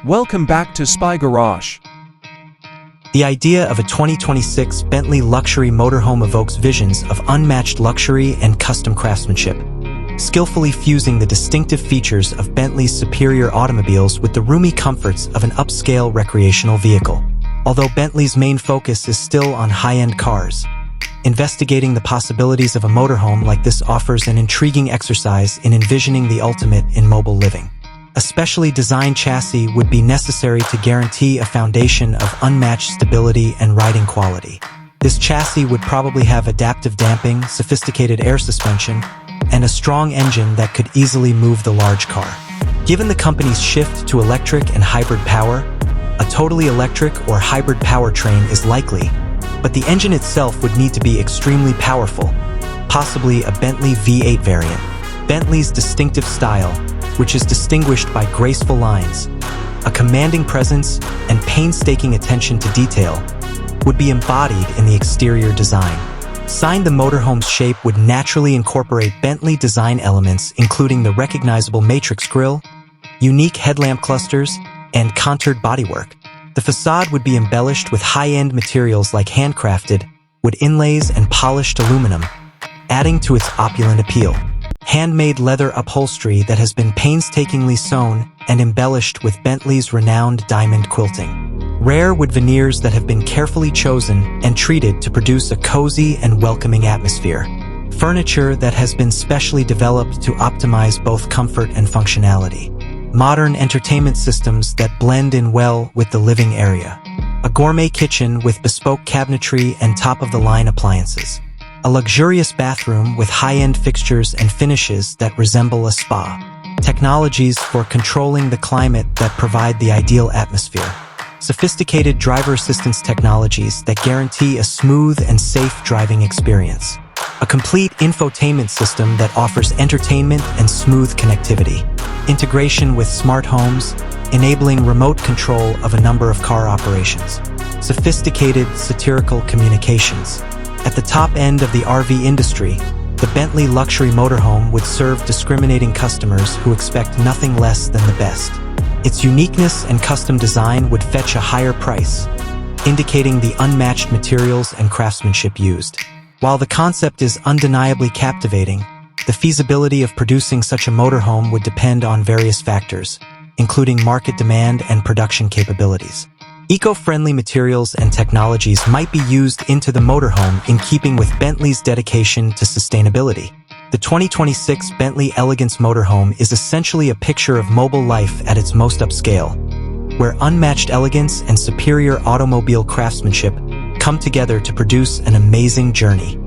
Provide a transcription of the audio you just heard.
Welcome back to Spy Garage. The idea of a 2026 Bentley Luxury Motorhome evokes visions of unmatched luxury and custom craftsmanship, skillfully fusing the distinctive features of Bentley's superior automobiles with the roomy comforts of an upscale recreational vehicle. Although Bentley's main focus is still on high-end cars, investigating the possibilities of a motorhome like this offers an intriguing exercise in envisioning the ultimate in mobile living. A specially designed chassis would be necessary to guarantee a foundation of unmatched stability and riding quality. This chassis would probably have adaptive damping, sophisticated air suspension, and a strong engine that could easily move the large car. Given the company's shift to electric and hybrid power, a totally electric or hybrid powertrain is likely, but the engine itself would need to be extremely powerful, possibly a Bentley V8 variant. Bentley's distinctive style, which is distinguished by graceful lines, a commanding presence, and painstaking attention to detail, would be embodied in the exterior design. The motorhome's shape would naturally incorporate Bentley design elements including the recognizable matrix grille, unique headlamp clusters, and contoured bodywork. The facade would be embellished with high-end materials like handcrafted wood inlays and polished aluminum, adding to its opulent appeal. Handmade leather upholstery that has been painstakingly sewn and embellished with Bentley's renowned diamond quilting. Rare wood veneers that have been carefully chosen and treated to produce a cozy and welcoming atmosphere. Furniture that has been specially developed to optimize both comfort and functionality. Modern entertainment systems that blend in well with the living area. A gourmet kitchen with bespoke cabinetry and top-of-the-line appliances. A luxurious bathroom with high-end fixtures and finishes that resemble a spa. Technologies for controlling the climate that provide the ideal atmosphere. Sophisticated driver assistance technologies that guarantee a smooth and safe driving experience. A complete infotainment system that offers entertainment and smooth connectivity. Integration with smart homes, enabling remote control of a number of car operations. Sophisticated satirical communications. At the top end of the RV industry, the Bentley Luxury Motorhome would serve discriminating customers who expect nothing less than the best. Its uniqueness and custom design would fetch a higher price, indicating the unmatched materials and craftsmanship used. While the concept is undeniably captivating, the feasibility of producing such a motorhome would depend on various factors, including market demand and production capabilities. Eco-friendly materials and technologies might be used into the motorhome in keeping with Bentley's dedication to sustainability. The 2026 Bentley Elegance Motorhome is essentially a picture of mobile life at its most upscale, where unmatched elegance and superior automobile craftsmanship come together to produce an amazing journey.